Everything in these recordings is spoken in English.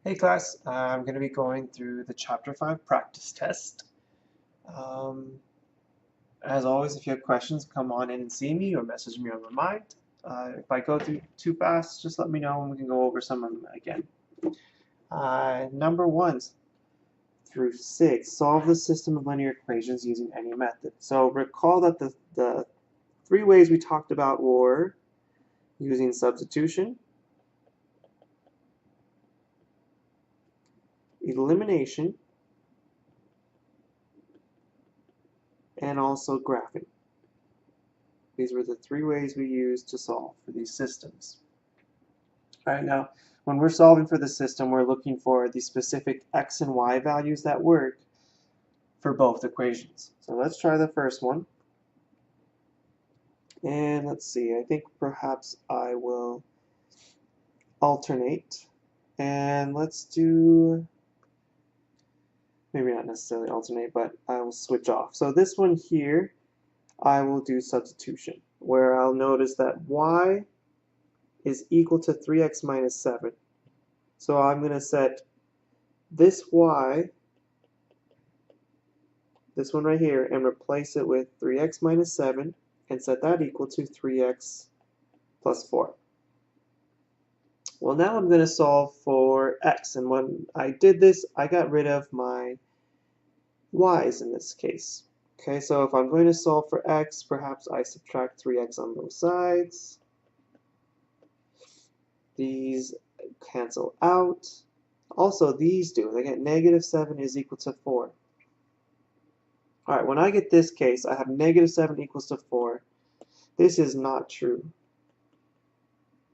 Hey class, I'm going to be going through the Chapter 5 practice test. Um, as always, if you have questions, come on in and see me or message me on Remind. If I go through too fast, just let me know and we can go over some of them again. Number 1 through 6, solve the system of linear equations using any method. So recall that the three ways we talked about were using substitution, elimination, and also graphing. These were the three ways we used to solve for these systems. All right, now, when we're solving for the system, we're looking for the specific x and y values that work for both equations. So let's try the first one. And let's see, I think perhaps I will alternate. And let's do, maybe not necessarily alternate, but I will switch off. So this one here, I will do substitution, where I'll notice that y is equal to 3x minus 7. So I'm going to set this y, this one right here, and replace it with 3x minus 7 and set that equal to 3x plus 4. Well, now I'm going to solve for x, and when I did this, I got rid of my y's in this case. Okay, so if I'm going to solve for x, perhaps I subtract 3x on both sides. These cancel out. Also, these do. They get negative 7 is equal to 4. Alright, when I get this case, I have negative 7 equals to 4. This is not true.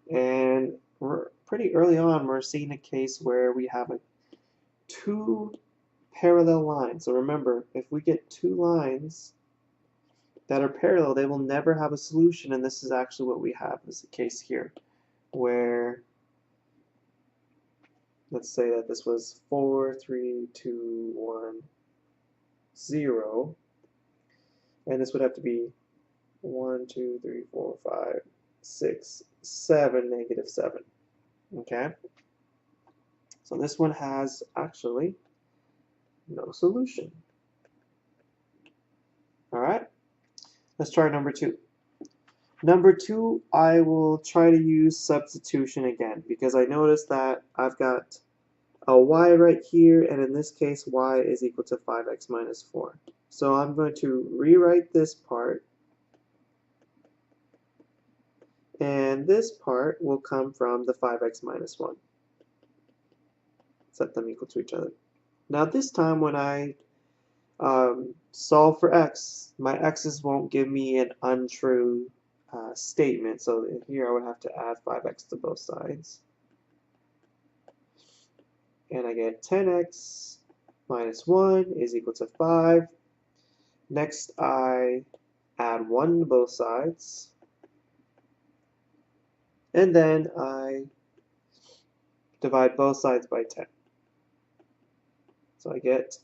And we're pretty early on, we're seeing a case where we have two parallel lines. So remember, if we get two lines that are parallel, they will never have a solution, and this is actually what we have as the case here, where let's say that this was 4, 3, 2, 1, 0, and this would have to be 1, 2, 3, 4, 5, 6, 7, negative 7. Okay? So this one has actually no solution. Alright? Let's try number 2. Number 2, I will try to use substitution again because I noticed that I've got a y right here, and in this case y is equal to 5x minus 4. So I'm going to rewrite this part, and this part will come from the 5x minus 1. Set them equal to each other. Now this time when I solve for x, my x's won't give me an untrue statement. So here I would have to add 5x to both sides. And I get 10x minus 1 is equal to 5. Next I add 1 to both sides. And then I divide both sides by 10. So I get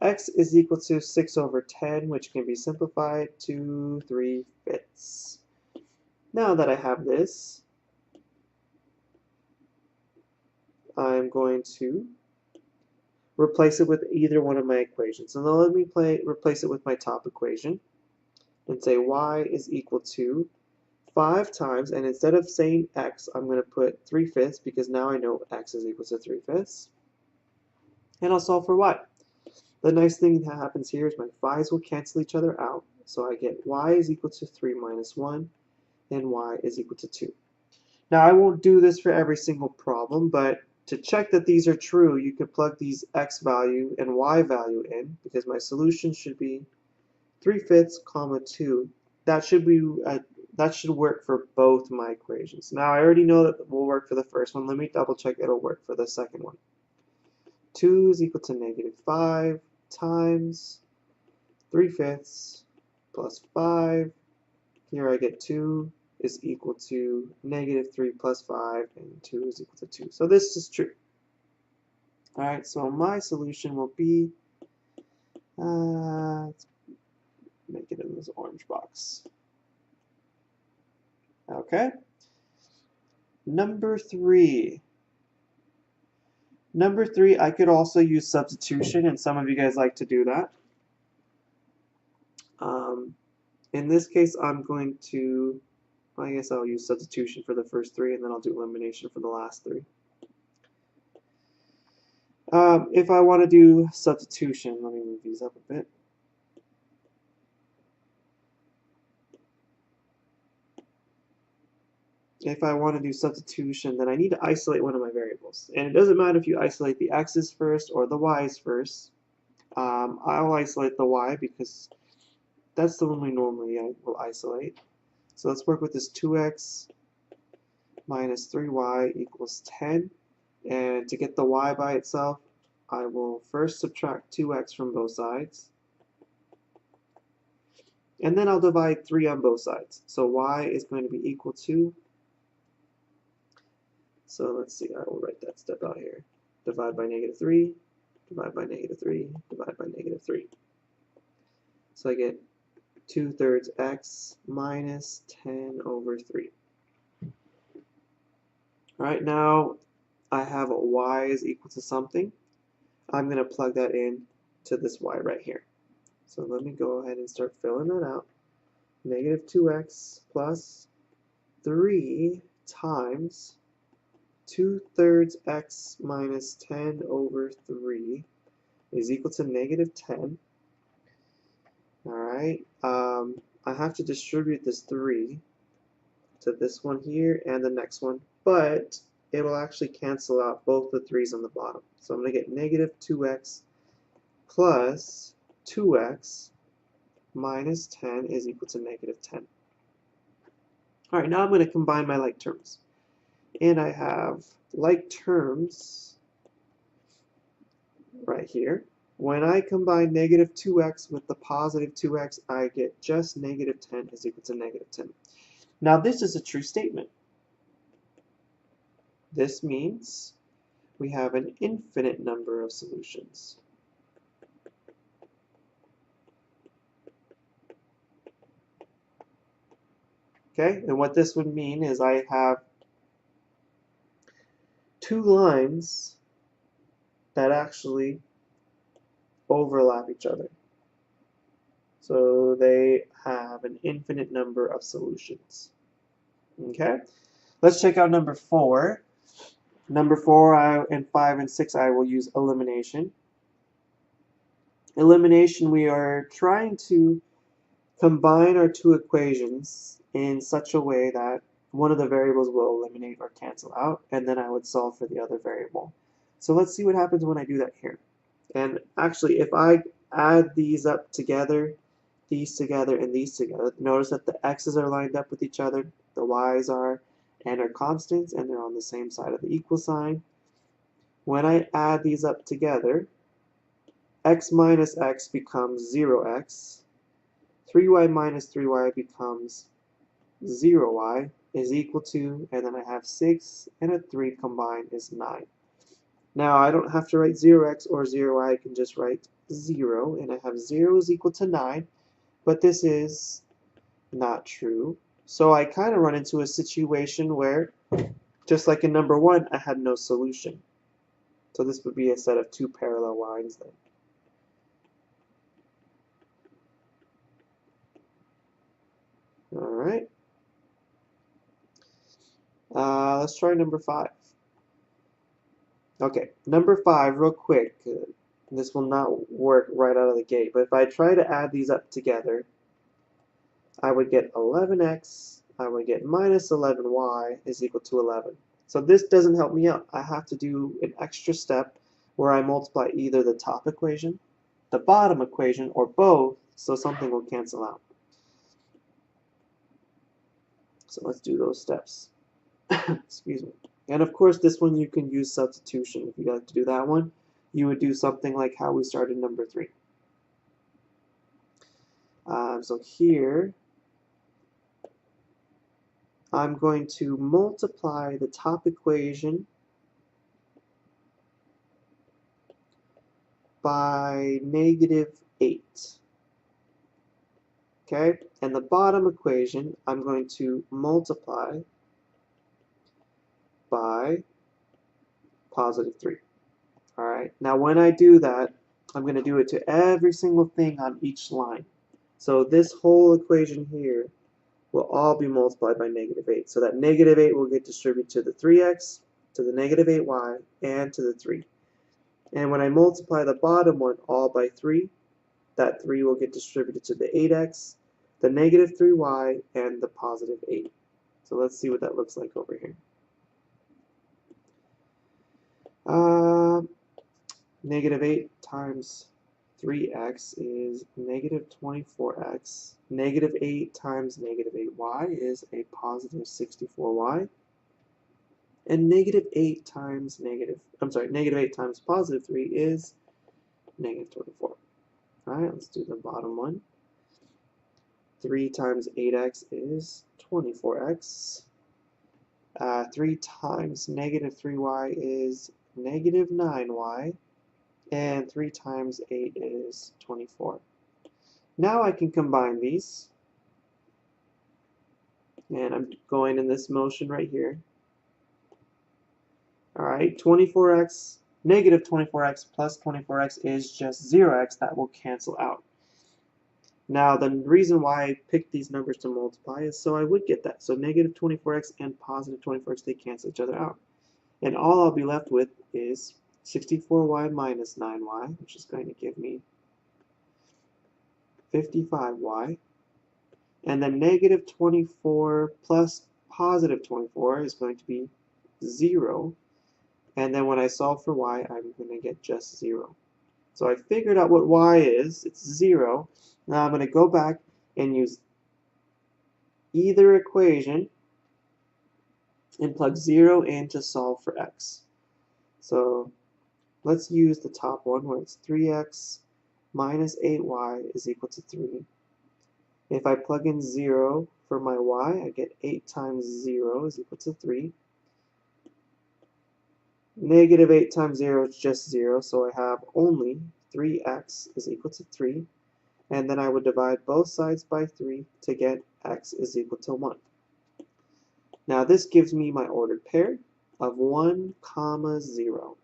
x is equal to 6 over 10, which can be simplified to 3/5. Now that I have this, I'm going to replace it with either one of my equations. So now let me replace it with my top equation and say y is equal to 5 times, and instead of saying x, I'm going to put 3/5 because now I know x is equal to 3/5. And I'll solve for y. The nice thing that happens here is my 5's will cancel each other out, so I get y is equal to 3 minus 1, and y is equal to 2. Now I won't do this for every single problem, but to check that these are true, you could plug these x value and y value in, because my solution should be 3/5, comma 2. That should work for both my equations. Now I already know that will work for the first one. Let me double check it'll work for the second one. 2 is equal to negative 5 times 3/5 plus 5. Here I get 2 is equal to negative 3 plus 5, and 2 is equal to 2. So this is true. Alright, so my solution will be, let's make it in this orange box. Okay. Number 3. Number 3, I could also use substitution, and some of you guys like to do that. In this case, I'm going to, I guess I'll use substitution for the first 3, and then I'll do elimination for the last 3. If I want to do substitution, let me move these up a bit. If I want to do substitution, then I need to isolate one of my variables. And it doesn't matter if you isolate the x's first or the y's first. I'll isolate the y because that's the one we normally will isolate. So let's work with this 2x minus 3y equals 10. And to get the y by itself, I will first subtract 2x from both sides. And then I'll divide 3 on both sides. So y is going to be equal to, so let's see, I will write that step out here. Divide by -3, divide by -3, divide by -3. So I get 2/3 x minus 10 over 3. Alright, now I have a y is equal to something. I'm going to plug that in to this y right here. So let me go ahead and start filling that out. -2x plus 3 times 2/3 x minus 10 over 3 is equal to -10. Alright, I have to distribute this 3 to this one here and the next one, but it will actually cancel out both the 3's on the bottom. So I'm going to get -2x plus 2x minus 10 is equal to -10. Alright, now I'm going to combine my like terms. And I have like terms right here. When I combine -2x with the positive 2x, I get just -10 is equal to -10. Now this is a true statement. This means we have an infinite number of solutions. Okay, and what this would mean is I have 2 lines that actually overlap each other. So they have an infinite number of solutions. Okay, let's check out number 4. Number 4 and 5 and 6 I will use elimination. Elimination, we are trying to combine our 2 equations in such a way that one of the variables will eliminate or cancel out, and then I would solve for the other variable. So let's see what happens when I do that here. And actually, if I add these up together, these together, and these together, notice that the x's are lined up with each other, the y's are, and are constants, and they're on the same side of the equal sign. When I add these up together, x minus x becomes 0x, 3y minus 3y becomes 0y is equal to, and then I have 6 and a 3 combined is 9. Now I don't have to write 0x or 0y, I can just write 0, and I have 0 is equal to 9, but this is not true. So I kind of run into a situation where, just like in number 1, I had no solution. So this would be a set of 2 parallel lines then. Alright. Let's try number 5. Okay, number 5, real quick. This will not work right out of the gate, but if I try to add these up together, I would get 11x, I would get minus 11y is equal to 11. So this doesn't help me out. I have to do an extra step where I multiply either the top equation, the bottom equation, or both, so something will cancel out. So let's do those steps. Excuse me. And of course, this one you can use substitution. If you like to do that one, you would do something like how we started number 3. So here, I'm going to multiply the top equation by -8. Okay, and the bottom equation I'm going to multiply by +3. Alright, now when I do that, I'm going to do it to every single thing on each line. So this whole equation here will all be multiplied by negative 8. So that negative 8 will get distributed to the 3x, to the negative 8y, and to the 3. And when I multiply the bottom one all by 3, that 3 will get distributed to the 8x, the negative 3y, and the positive 8. So let's see what that looks like over here. Negative 8 times 3x is negative 24x. Negative 8 times negative 8y is a positive 64y. And negative 8 times negative 8 times positive 3 is negative 24. Alright, let's do the bottom one. 3 times 8x is 24x. 3 times negative 3y is negative 9y. And 3 times 8 is 24. Now I can combine these. And I'm going in this motion right here. Alright, 24x, negative 24x plus 24x is just 0x. That will cancel out. Now the reason why I picked these numbers to multiply is so I would get that. So negative 24x and positive 24x, they cancel each other out. And all I'll be left with is 64y minus 9y, which is going to give me 55y. And then negative 24 plus positive 24 is going to be 0. And then when I solve for y, I'm going to get just 0. So I figured out what y is. It's 0. Now I'm going to go back and use either equation and plug 0 in to solve for x. So let's use the top one where it's 3x minus 8y is equal to 3. If I plug in 0 for my y, I get 8 times 0 is equal to 3. Negative 8 times 0 is just 0, so I have only 3x is equal to 3. And then I would divide both sides by 3 to get x is equal to 1. Now this gives me my ordered pair of 1, 0.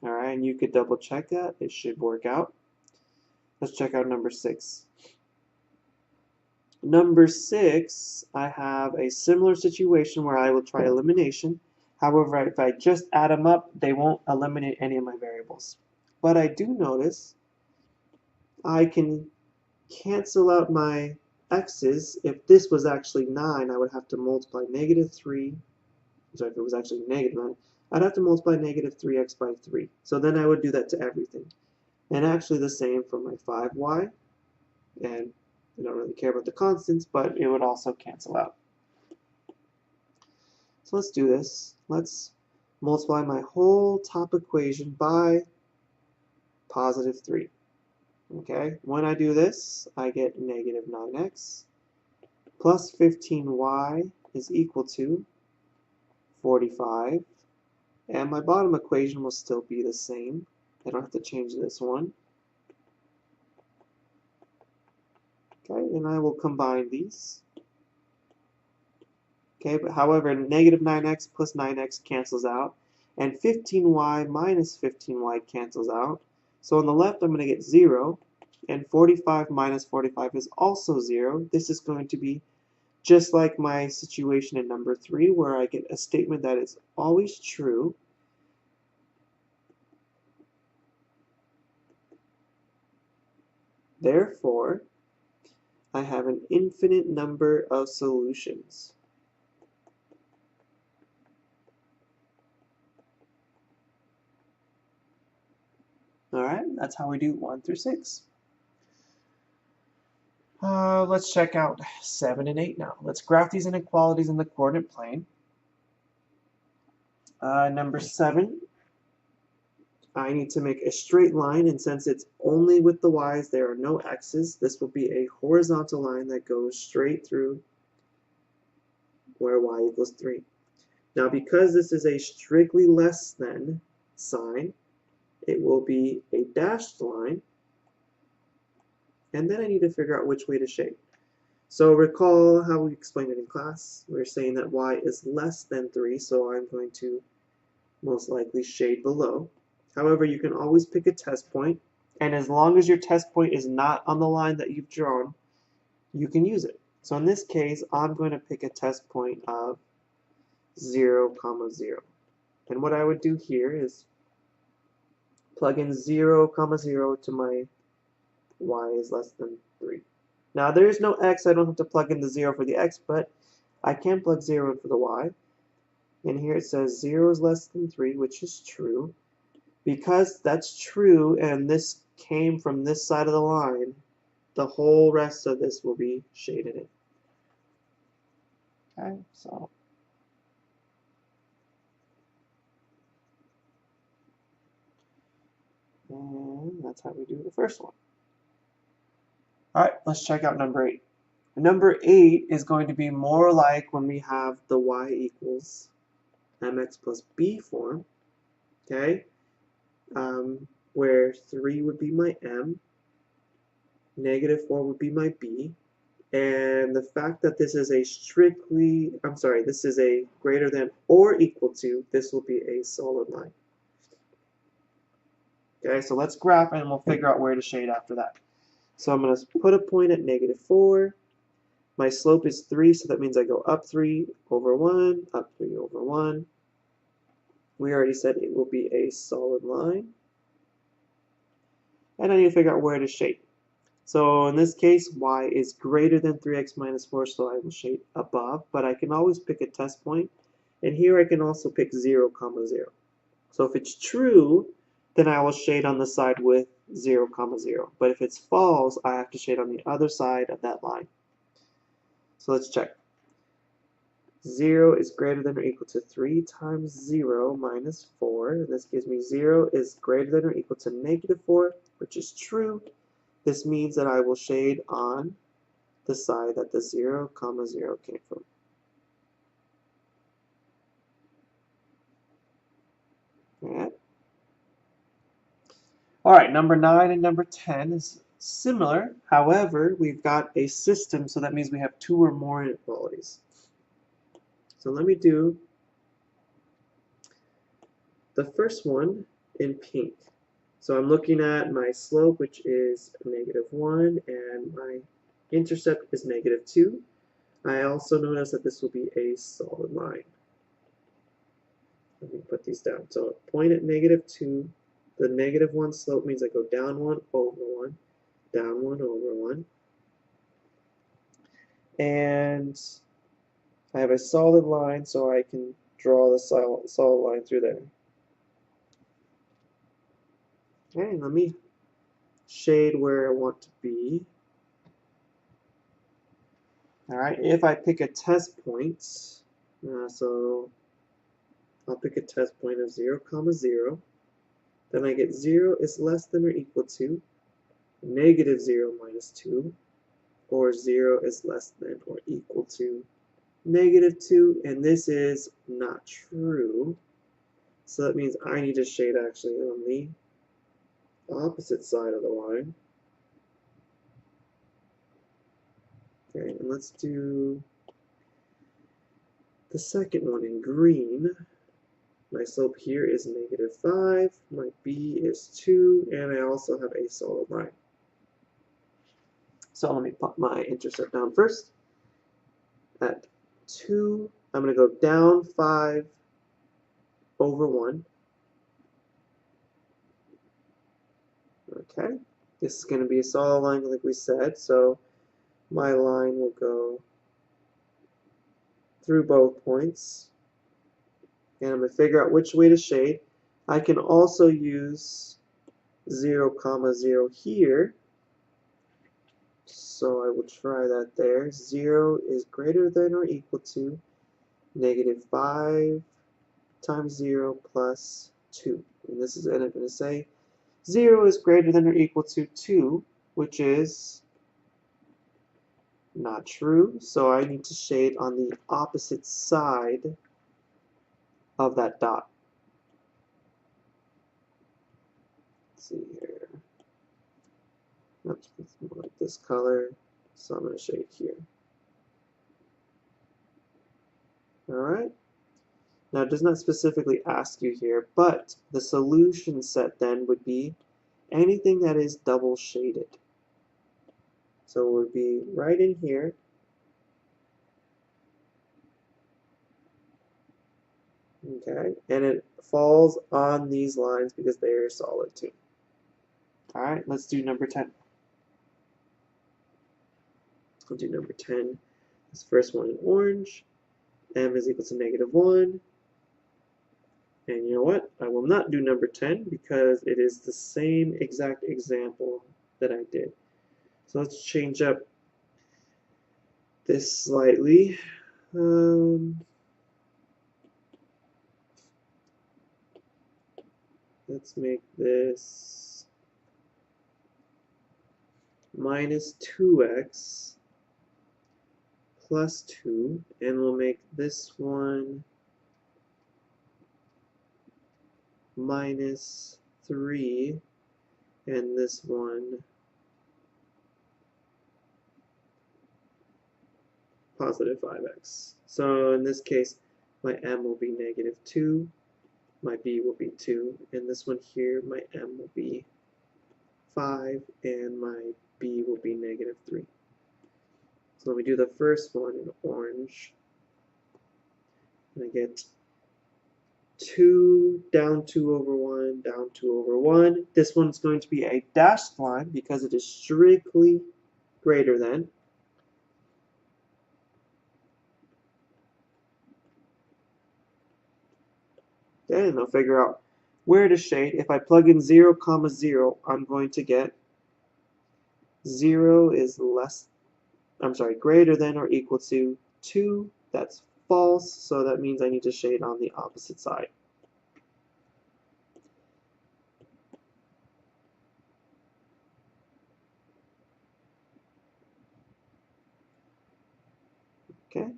Alright, and you could double check that. It should work out. Let's check out number 6. Number 6, I have a similar situation where I will try elimination. However, if I just add them up, they won't eliminate any of my variables. But I do notice I can cancel out my x's. If this was actually 9, I would have to multiply negative 3. Sorry, if it was actually negative 9, I'd have to multiply negative 3x by 3. So then I would do that to everything. And actually the same for my 5y. And I don't really care about the constants, but it would also cancel out. So let's do this. Let's multiply my whole top equation by positive 3. Okay, when I do this, I get negative 9x plus 15y is equal to 45. And my bottom equation will still be the same. I don't have to change this one. Okay, and I will combine these. Okay, but however, negative 9x plus 9x cancels out, and 15y minus 15y cancels out. So on the left, I'm going to get 0, and 45 minus 45 is also 0. This is going to be just like my situation in number 3, where I get a statement that is always true. Therefore, I have an infinite number of solutions. Alright, that's how we do 1 through 6. Let's check out 7 and 8 now. Let's graph these inequalities in the coordinate plane. Number 7, I need to make a straight line, and since it's only with the y's, there are no x's, this will be a horizontal line that goes straight through where y equals 3. Now because this is a strictly less than sign, it will be a dashed line, and then I need to figure out which way to shade. So recall how we explained it in class. We're saying that y is less than 3, so I'm going to most likely shade below. However, you can always pick a test point, and as long as your test point is not on the line that you've drawn, you can use it. So in this case, I'm going to pick a test point of 0, 0. And what I would do here is plug in 0, 0 to my y is less than 3. Now there is no x, I don't have to plug in the 0 for the x, but I can plug 0 in for the y. And here it says 0 is less than 3, which is true. Because that's true and this came from this side of the line, the whole rest of this will be shaded in. Okay, so and that's how we do the first one. All right, let's check out number 8. Number 8 is going to be more like when we have the y equals mx plus b form, okay, where 3 would be my m, negative 4 would be my b, and the fact that this is a this is a greater than or equal to, this will be a solid line. Okay, so let's graph and we'll figure out where to shade after that. So I'm going to put a point at negative 4. My slope is 3, so that means I go up 3 over 1, up 3 over 1. We already said it will be a solid line. And I need to figure out where to shade. So in this case, y is greater than 3x minus 4, so I will shade above, but I can always pick a test point. And here I can also pick 0, 0. So if it's true, then I will shade on the side with 0, 0. But if it's false, I have to shade on the other side of that line. So let's check. 0 is greater than or equal to 3 times 0 minus 4. This gives me 0 is greater than or equal to negative 4, which is true. This means that I will shade on the side that the 0, 0 came from. Okay. All right, number 9 and number 10 is similar. However, we've got a system, so that means we have 2 or more inequalities. So let me do the first one in pink. So I'm looking at my slope, which is negative 1, and my intercept is negative 2. I also notice that this will be a solid line. Let me put these down. So point at negative 2. The negative 1 slope means I go down 1 over 1, down 1 over 1. And I have a solid line, so I can draw the solid line through there. Okay, let me shade where I want to be. Alright, if I pick a test point, so I'll pick a test point of 0, 0, then I get 0 is less than or equal to negative 0 minus 2, or 0 is less than or equal to negative 2, and this is not true. So that means I need to shade actually on the opposite side of the line. Okay, and let's do the second one in green. My slope here is negative 5, my b is 2, and I also have a solid line. So let me put my intercept down first. At 2, I'm going to go down 5 over 1. Okay, this is going to be a solid line like we said, so my line will go through both points. And I'm going to figure out which way to shade. I can also use 0, 0 here. So I will try that there. 0 is greater than or equal to negative 5 times 0 plus 2. And this is and I'm going to say 0 is greater than or equal to 2, which is not true. So I need to shade on the opposite side of that dot. Let's see here. Oops, it's more like this color. So I'm going to shade here. Alright. Now, it does not specifically ask you here, but the solution set then would be anything that is double shaded. So it would be right in here. Okay, and it falls on these lines because they are solid too. All right, let's do number 10. We'll do number 10. This first one in orange. M is equal to -1. And you know what? I will not do number 10 because it is the same exact example that I did. So let's change up this slightly. Let's make this minus 2x plus 2, and we'll make this one minus 3, and this one positive 5x. So in this case, my m will be -2, my b will be 2, and this one here, my m will be 5, and my b will be -3. So let me do the first one in orange, and I get 2 down 2 over 1 down 2 over 1. This one's going to be a dashed line because it is strictly greater than. Okay, and I'll figure out where to shade. If I plug in 0, 0, I'm going to get 0 is greater than or equal to 2. That's false, so that means I need to shade on the opposite side. Okay.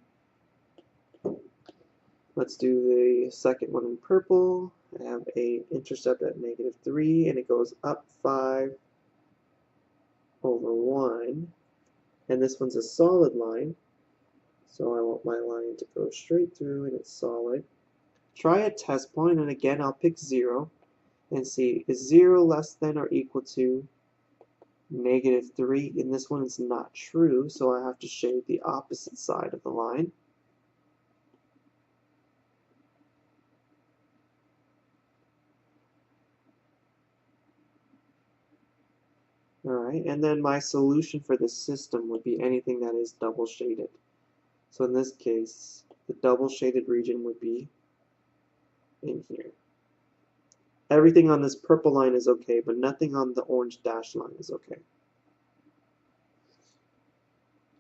Let's do the second one in purple. I have a intercept at -3, and it goes up 5 over 1. And this one's a solid line, so I want my line to go straight through, and it's solid. Try a test point, and again, I'll pick 0, and see, is 0 less than or equal to -3? And this one is not true, so I have to shade the opposite side of the line. Alright, and then my solution for this system would be anything that is double shaded. So in this case, the double shaded region would be in here. Everything on this purple line is okay, but nothing on the orange dashed line is okay.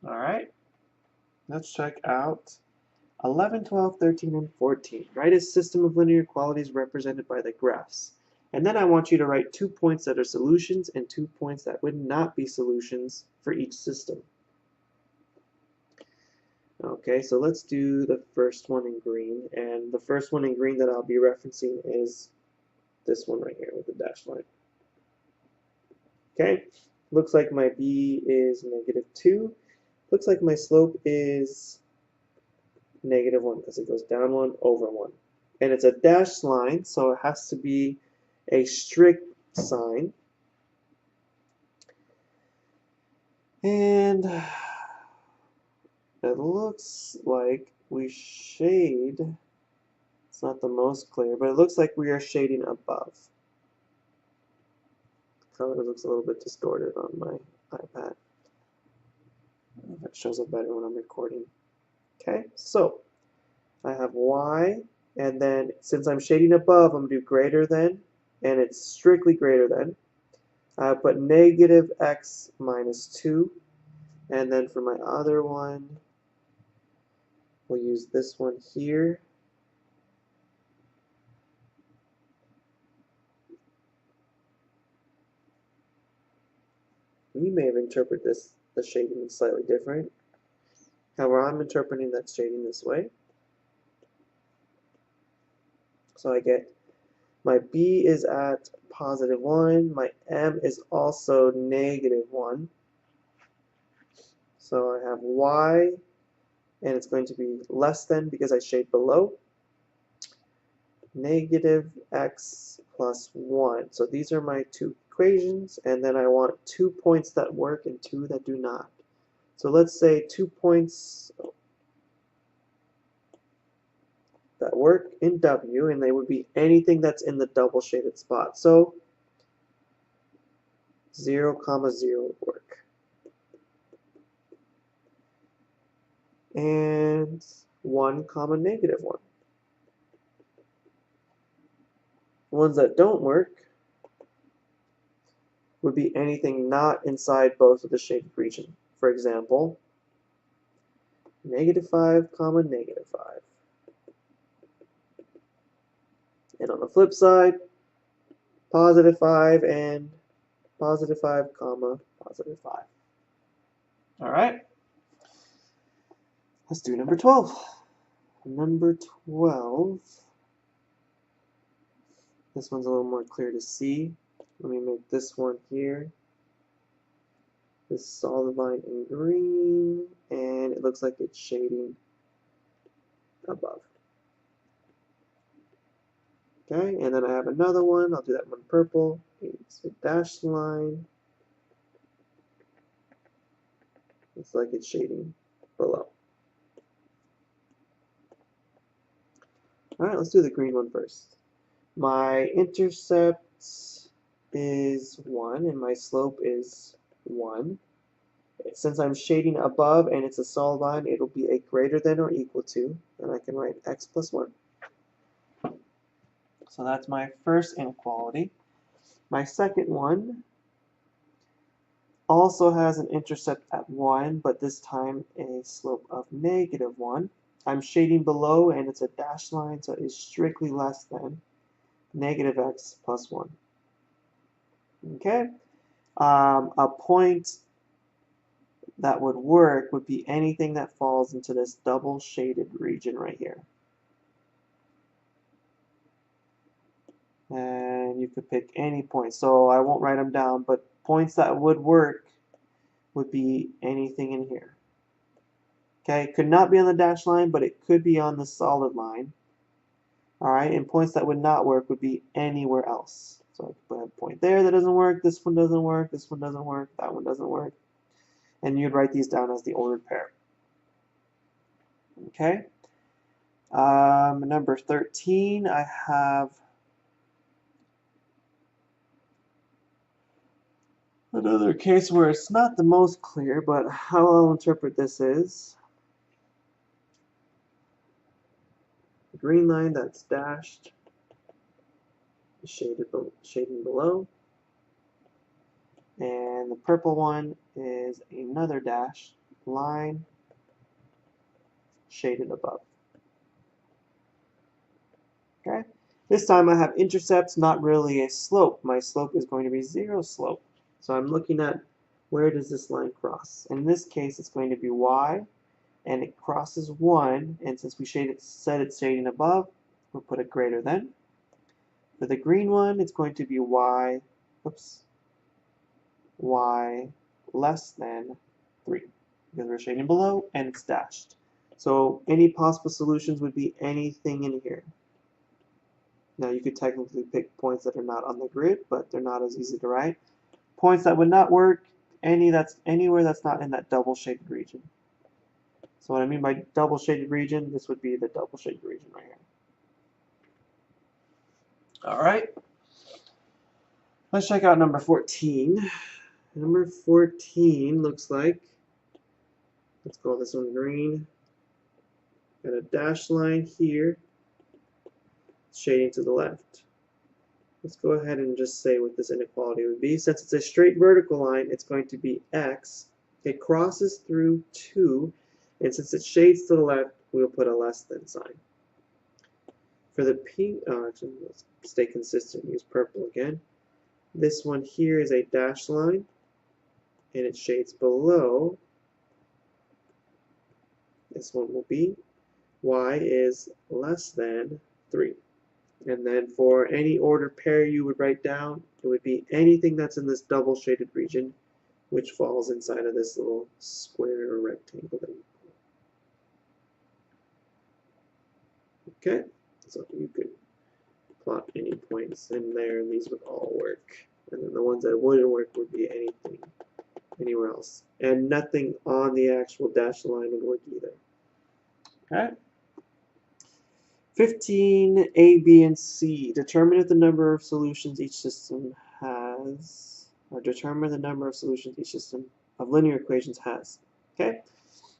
Alright, let's check out 11, 12, 13, and 14. Write a system of linear quantities represented by the graphs. And then I want you to write 2 points that are solutions and 2 points that would not be solutions for each system. Okay, so let's do the first one in green. And the first one in green that I'll be referencing is this one right here with the dashed line. Okay, looks like my b is -2. Looks like my slope is -1 because it goes down 1 over 1. And it's a dashed line, so it has to be a strict sign. And it looks like we shade, it's not the most clear, but it looks like we are shading above. The color looks a little bit distorted on my iPad. That shows up better when I'm recording. Okay, so I have y, and then since I'm shading above, I'm going to do greater than, and it's strictly greater than. I put -x minus 2, and then for my other one, we'll use this one here. You may have interpreted the shading slightly different. However, I'm interpreting that shading this way. So I get my b is at +1, my m is also -1. So I have y, and it's going to be less than because I shade below. negative x plus 1. So these are my two equations, and then I want 2 points that work and 2 that do not. So let's say 2 points that work in W, and they would be anything that's in the double shaded spot. So 0, 0 would work. And 1, negative 1. Ones that don't work would be anything not inside both of the shaded region. For example, negative 5, negative 5. And on the flip side, positive 5 and positive 5, positive 5. All right. Let's do number 12. Number 12. This one's a little more clear to see. Let me make this one here. This solid line in green, and it looks like it's shading above. Okay, and then I have another one. I'll do that one purple. It's a dashed line. It's like it's shading below. All right, let's do the green one first. My intercept is 1, and my slope is 1. Since I'm shading above and it's a solid line, it'll be a greater than or equal to, and I can write x plus 1. So that's my first inequality. My second one also has an intercept at 1, but this time a slope of negative 1. I'm shading below and it's a dashed line, so it is strictly less than negative x plus 1. Okay? A point that would work would be anything that falls into this double shaded region right here. And you could pick any point. So I won't write them down, but points that would work would be anything in here. Okay, it could not be on the dashed line, but it could be on the solid line. Alright, and points that would not work would be anywhere else. So I could put a point there that doesn't work, this one doesn't work, this one doesn't work, that one doesn't work. And you'd write these down as the ordered pair. Okay. Number 13, I have another case where it's not the most clear, but how I'll interpret this is the green line that's dashed, shading below, and the purple one is another dashed line shaded above. Okay. This time I have intercepts, not really a slope. My slope is going to be 0 slope. So I'm looking at where does this line cross. In this case, it's going to be y, and it crosses 1, and since we said it's shading above, we'll put a greater than. For the green one, it's going to be y less than 3, because we're shading below, and it's dashed. So any possible solutions would be anything in here. Now you could technically pick points that are not on the grid, but they're not as easy to write. Points that would not work, anywhere that's not in that double shaded region. So what I mean by double shaded region, this would be the double shaded region right here. Alright. Let's check out number 14. Number 14 looks like, let's call this one green. Got a dashed line here, shading to the left. Let's go ahead and just say what this inequality would be. Since it's a straight vertical line, it's going to be x. It crosses through 2, and since it shades to the left, we'll put a less than sign. For the pink, actually, let's stay consistent, use purple again. This one here is a dashed line, and it shades below. This one will be y is less than 3. And then for any ordered pair you would write down, it would be anything that's in this double shaded region, which falls inside of this little square or rectangle that you put. Okay, so you could plot any points in there, and these would all work. And then the ones that wouldn't work would be anything anywhere else. And nothing on the actual dashed line would work either. Okay? 15, A, B, and C. Determine if the number of solutions each system has, or determine the number of solutions each system of linear equations has. Okay?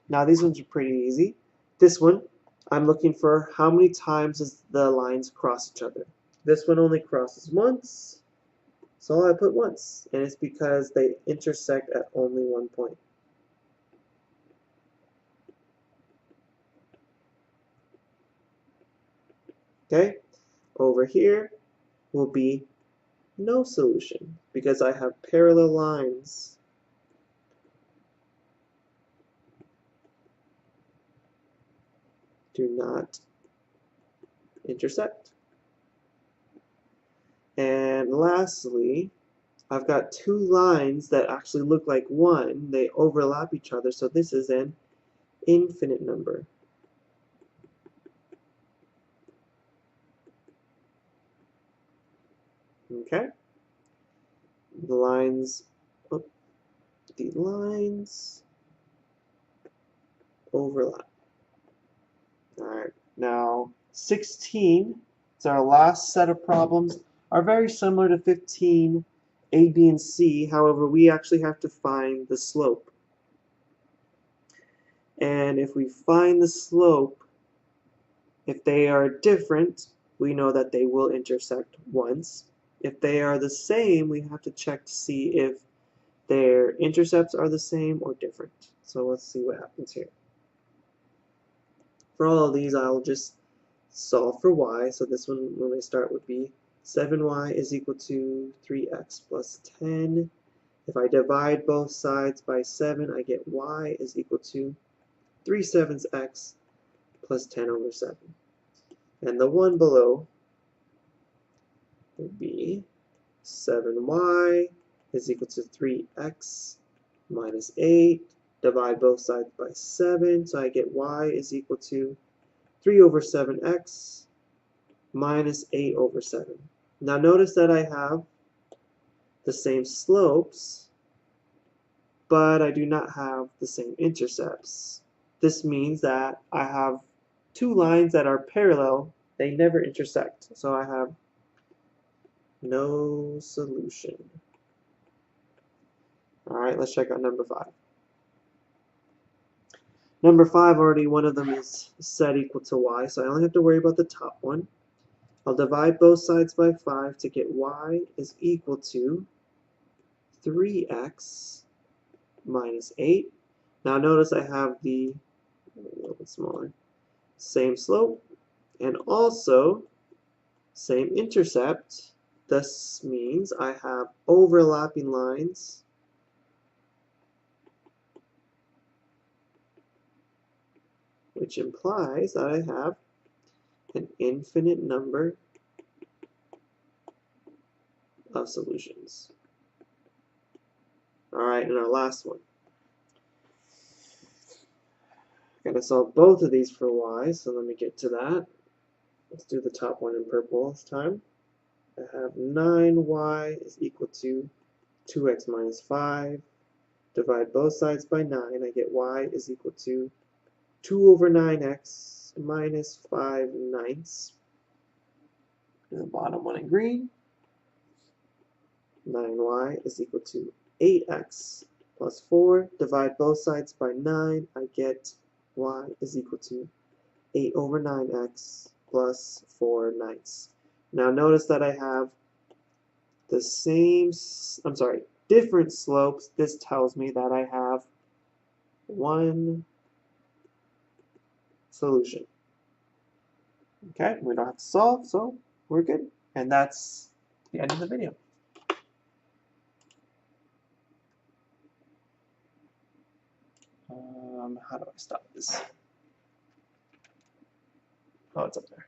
Now these ones are pretty easy. This one, I'm looking for how many times does the lines cross each other. This one only crosses once, so I put once, and it's because they intersect at only one point. Okay? Over here will be no solution because I have parallel lines. Do not intersect. And lastly, I've got two lines that actually look like one. They overlap each other, so this is an infinite number. Okay? The lines overlap. Alright, now 16 is our last set of problems, are very similar to 15, A, B, and C. However, we actually have to find the slope. And if we find the slope, if they are different, we know that they will intersect once. If they are the same, we have to check to see if their intercepts are the same or different. So let's see what happens here. For all of these, I'll just solve for y. So this one, when I start, would be 7y is equal to 3x plus 10. If I divide both sides by 7, I get y is equal to 3/7 x plus 10 over 7. And the one below would be 7y is equal to 3x minus 8. Divide both sides by 7, so I get y is equal to 3/7x minus 8/7. Now notice that I have the same slopes, but I do not have the same intercepts. This means that I have two lines that are parallel, they never intersect. So I have no solution. Alright, let's check out number 5. Number 5, already one of them is set equal to y, so I only have to worry about the top one. I'll divide both sides by 5 to get y is equal to 3x minus 8. Now notice I have a little bit smaller, same slope, and also same intercept. This means I have overlapping lines which implies that I have an infinite number of solutions. Alright, and our last one. I'm going to solve both of these for y, so let me get to that. Let's do the top one in purple this time. I have 9y is equal to 2x minus 5. Divide both sides by 9, I get y is equal to 2/9x minus 5/9. And the bottom one in green. 9y is equal to 8x plus 4. Divide both sides by 9, I get y is equal to 8/9x plus 4/9. Now notice that I have the same, different slopes. This tells me that I have one solution. Okay, we don't have to solve, so we're good. And that's the end of the video. How do I stop this? Oh, it's up there.